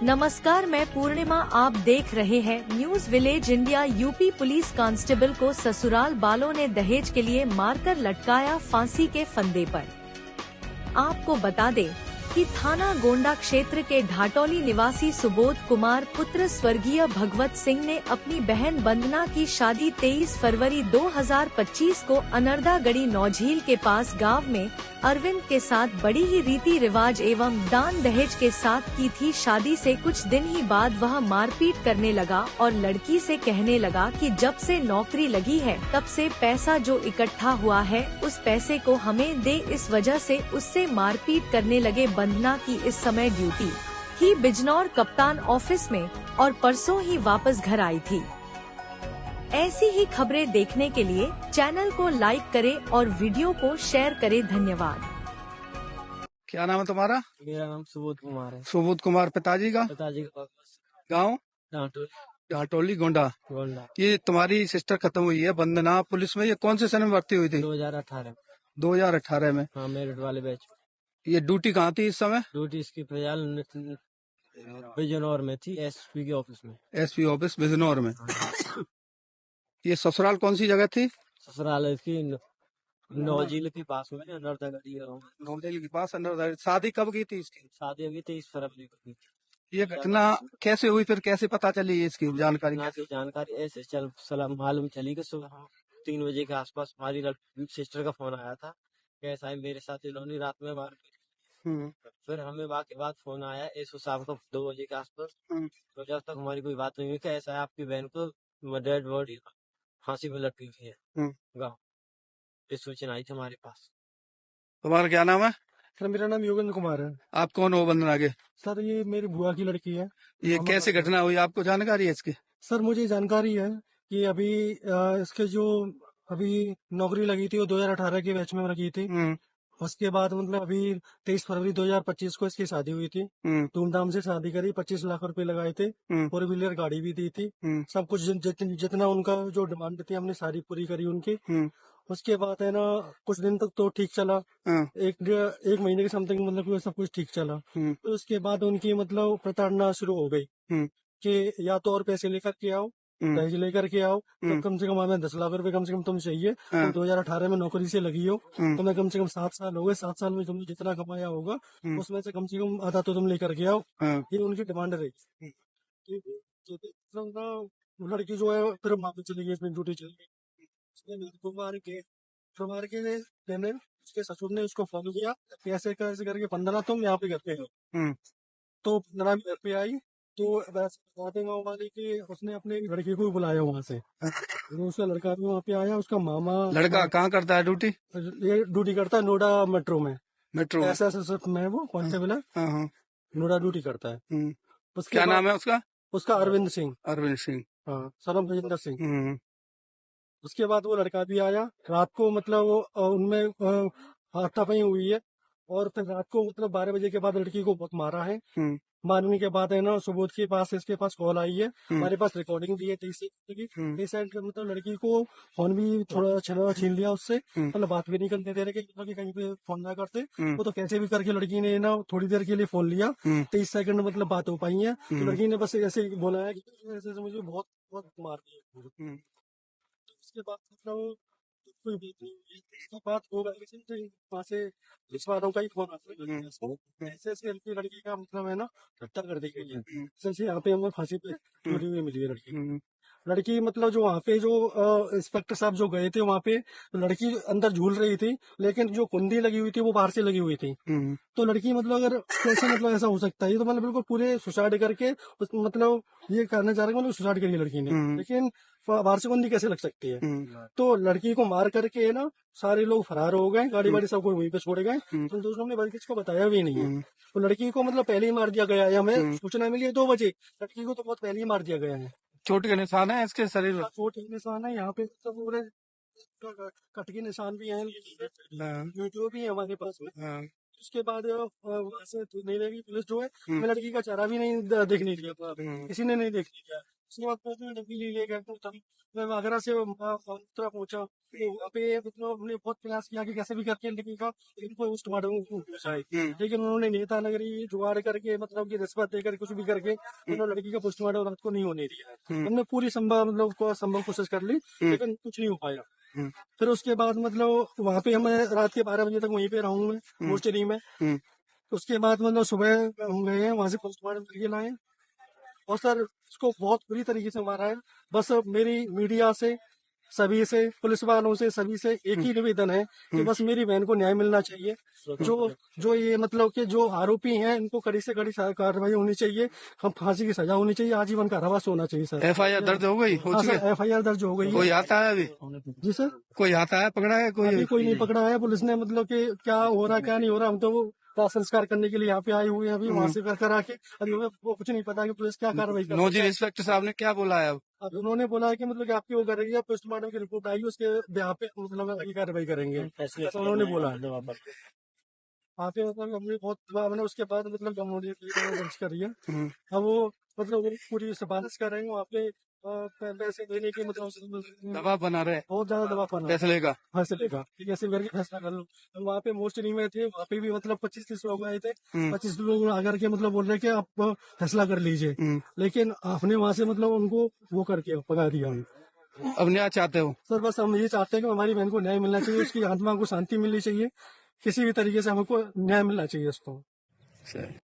नमस्कार, मैं पूर्णिमा। आप देख रहे हैं news village India. UP police constable को ससुराल वालों ने दहेज के लिए मारकर लटकाया फांसी के फंदे पर। आपको बता दें कि थाना गोंडा क्षेत्र के ढाटौली निवासी सुबोध कुमार पुत्र स्वर्गीय भगवत सिंह ने अपनी बहन वंदना की शादी 23 फरवरी 2025 को अनर्दागढ़ी नौझील के पास गांव में अरविंद के साथ बड़ी ही रीति रिवाज एवं दान दहेज के साथ की थी। शादी से कुछ दिन ही बाद वह मारपीट करने लगा और लड़की से कहने लगा कि जब से नौकरी लगी है तब से पैसा जो इकट्ठा हुआ है उस पैसे को हमें दे। इस वजह से उससे मारपीट करने लगे। वंदना की इस समय ड्यूटी ही बिजनौर कप्तान ऑफिस में और परसों ही वापस घर आई थी। ऐसी ही खबरें देखने के लिए चैनल को लाइक करें और वीडियो को शेयर करें। धन्यवाद। क्या नाम है तुम्हारा? मेरा नाम सुबोध कुमार है। सुबोध कुमार। पिताजी का गांव? ढाटौली गोंडा। ये तुम्हारी सिस्टर खत्म हुई है वंदना पुलिस में, ये कौन से सन में भर्ती हुई थी? 2018 में। हाँ, मेरिट वाले बैच। ये ड्यूटी कहाँ थी इस समय? ड्यूटी इसकी फिलहाल बिजनौर में थी, एसपी के ऑफिस में। एसपी ऑफिस बिजनौर में। ये ससुराल कौन सी जगह थी? ससुराल इसकी नौझील के पास में, अनर्दागढ़ी। नौझील के पास अंदर। शादी कब की थी इसकी? शादी अभी 23 फरवरी को थी। ये घटना कैसे हुई, फिर कैसे पता चली इसकी जानकारी ऐसे सलाम मालूम चली कि सुबह 3 बजे के आसपास हमारी सिस्टर का फोन आया था कि ऐसा है मेरे साथ इन्होंने रात में मार। फिर हमें के बाद फोन आया एसओ साहब को 2 बजे के आसपास। तो जब तक हमारी कोई बात नहीं हुई कि ऐसा है आपकी बहन को डेड बॉडी फांसी पे लटकी हुई है गाँव। इस सूचना आई थी हमारे पास। तुम्हारा क्या नाम है? सर मेरा नाम योगेंद्र कुमार है। आप कौन हो वंदना के? सर ये मेरी बुआ की लड़की है। ये कैसे घटना हुई, आपको जानकारी है इसकी? सर मुझे जानकारी है कि अभी इसके जो अभी नौकरी लगी थी वो 2018 के बैच में लगी थी। उसके बाद मतलब अभी 23 फरवरी 2025 को इसकी शादी हुई थी। धूमधाम से शादी करी, 25 लाख रुपए लगाए थे। 4 व्हीलर गाड़ी भी दी थी। सब कुछ जितना उनका जो डिमांड थी हमने सारी पूरी करी उनकी। उसके बाद है ना कुछ दिन तक तो ठीक चला। एक महीने के समथिंग मतलब सब कुछ ठीक चला। तो उसके बाद उनकी मतलब प्रताड़ना शुरू हो गई कि या तो और पैसे लेकर के आओ, दहेज लेकर के आओ, तो कम से कम हमें 10 लाख रुपए कम से कम तुम चाहिए। तुम 2018 में नौकरी से लगी हो, तुम्हें कम से कम 7 साल हो गए। 7 साल में तुमने जितना कमाया होगा उसमें से कम से कम आधा तो तुम लेकर के आओ। ये उनकी डिमांड रही। लड़की जो है फिर वहां पे चली गई, इसमें ड्यूटी चली गई। मार के मैंने उसके ससुर ने उसको फोन किया कि ऐसे करके 15 तुम यहाँ पे घर पे हो। तो 15 घर पे आई तो वैसे वाली की उसने अपने लड़की को बुलाया वहां से। उसका लड़का भी वहाँ पे आया, उसका मामा। लड़का कहाँ करता है ड्यूटी? ये ड्यूटी करता है नोएडा मेट्रो में। मेट्रो में वो कांस्टेबल है। नोएडा ड्यूटी करता है। क्या नाम है उसका? उसका अरविंद सिंह। अरविंद सिंह। हाँ, सरम भजिंदर सिंह। उसके बाद वो लड़का भी आया रात को, मतलब उनमें हाथापाई हुई है। और फिर रात को मतलब 12 बजे के बाद लड़की को बहुत मारा है। मारने के बाद है ना सुबोध के पास इसके पास कॉल आई है। हमारे पास रिकॉर्डिंग भी है 23 की। मतलब लड़की को फोन भी थोड़ा छीन लिया उससे। मतलब बात भी नहीं करने दे रहे कि कहीं पे फोन ना करते। वो तो कैसे भी करके लड़की ने ना थोड़ी देर के लिए फोन लिया। 23 सेकंड मतलब बात हो पाई है। तो लड़की ने बस ऐसे बोला है कि ऐसे मुझे बहुत बहुत मार दिया। उसके बाद मतलब कोई बात नहीं हुई। उसके बाद वहां से रिश्तेदारों का ही फोन आता है। ऐसे लड़की का मतलब है ना हत्या कर दी गई है। जैसे यहाँ पे हमें फांसी पे चोरी हुई मिली है लड़की मतलब जो वहाँ पे जो इंस्पेक्टर साहब जो गए थे वहाँ पे, तो लड़की अंदर झूल रही थी लेकिन जो कुंडी लगी हुई थी वो बाहर से लगी हुई थी। तो लड़की मतलब अगर कैसे मतलब ऐसा हो सकता है? ये तो मतलब बिल्कुल पूरे सुसाइड करके मतलब ये कहना चाह रहे हैं सुसाइड करी लड़की ने, लेकिन बाहर से कुंडी कैसे लग सकती है? तो लड़की को मार करके ना सारे लोग फरार हो गए, गाड़ी वाड़ी सबको वहीं पे छोड़ गए। तो दूसरों ने बल्कि इसको बताया भी नहीं है। तो लड़की को मतलब पहले ही मार दिया गया है। हमें सूचना मिली है 2 बजे, लड़की को तो बहुत पहले ही मार दिया गया है। चोट के निशान है इसके शरीर में? चोट के निशान है यहाँ पे, सब पूरे कट के निशान भी हैं, वीडियो भी है हमारे पास में। उसके बाद वहाँ से नहीं लगी पुलिस जो है, लड़की का चेहरा भी नहीं देखने दिया, किसी ने नहीं देख लिया। उसके बाद फिर लड़की ले गए, तो तभी मैं आगरा से उत्तरा पहुंचा, तो वहाँ पे मतलब हमने बहुत प्रयास किया कि कैसे भी करके लड़की का पोस्टमार्टम पहुंचाए, लेकिन उन्होंने नेता नगरी जुगाड़ करके मतलब कि रिश्वत देकर कुछ भी करके उन्होंने लड़की का पोस्टमार्टम रात को नहीं होने दिया। हमने पूरी संभव कोशिश कर ली, लेकिन कुछ नहीं हो पाया। फिर उसके बाद मतलब वहाँ पे हमें रात के 12 बजे तक वहीं पे रहूँ मैं मोर्चरी में। उसके बाद मतलब सुबह हम गए हैं वहाँ से पोस्टमार्टम करके लाए, और सर उसको बहुत बुरी तरीके से मारा है। बस मेरी मीडिया से, सभी से, पुलिस वालों से, सभी से एक ही निवेदन है कि बस मेरी बहन को न्याय मिलना चाहिए। जो ये मतलब कि जो आरोपी हैं इनको कड़ी से कड़ी कार्रवाई होनी चाहिए, हम फांसी की सजा होनी चाहिए, आजीवन कारावास होना चाहिए सर। FIR दर्ज हो गई? हाँ सर, FIR दर्ज हो गई है। कोई आता है अभी? जी सर, कोई आता है, पकड़ा है कोई? कोई नहीं पकड़ा है। पुलिस ने मतलब कि क्या हो रहा क्या नहीं हो रहा, हम तो दाह संस्कार करने के लिए यहाँ पे आए हुए हैं, अभी वहाँ से कर आके अभी हमें वो कुछ नहीं पता कि पुलिस क्या कार्रवाई कर रही है। नोजी इंस्पेक्टर साहब ने क्या बोला है? अब उन्होंने बोला है कि मतलब कि आपकी वो करेगी, आप पोस्टमार्टम की रिपोर्ट आएगी, उसके ब्याह पे मतलब आगे कार्रवाई करेंगे, ऐसा उन्होंने बोला है। वहाँ पे मतलब हमने बहुत हमने उसके बाद मतलब उन्होंने दर्ज करी है। अब वो मतलब वो पूरी सिफारिश कर रहे हैं वहाँ पे पैसे देने की, मतलब दबाव बना रहे, बहुत ज्यादा दबाव बना फैसले का कि कैसे करके फैसला कर लो। हम वहाँ पे मोर्चरी में थे, वहाँ पे भी मतलब 25-30 लोग आए थे, 25 लोग आकर के मतलब बोल रहे कि आप फैसला कर लीजिए, लेकिन आपने वहाँ से मतलब उनको वो करके भगा दिया। अब न्याय चाहते हो? सर बस हम ये चाहते हैं कि हमारी बहन को न्याय मिलना चाहिए, उसकी आत्मा को शांति मिलनी चाहिए, किसी भी तरीके से हमको न्याय मिलना चाहिए उसको।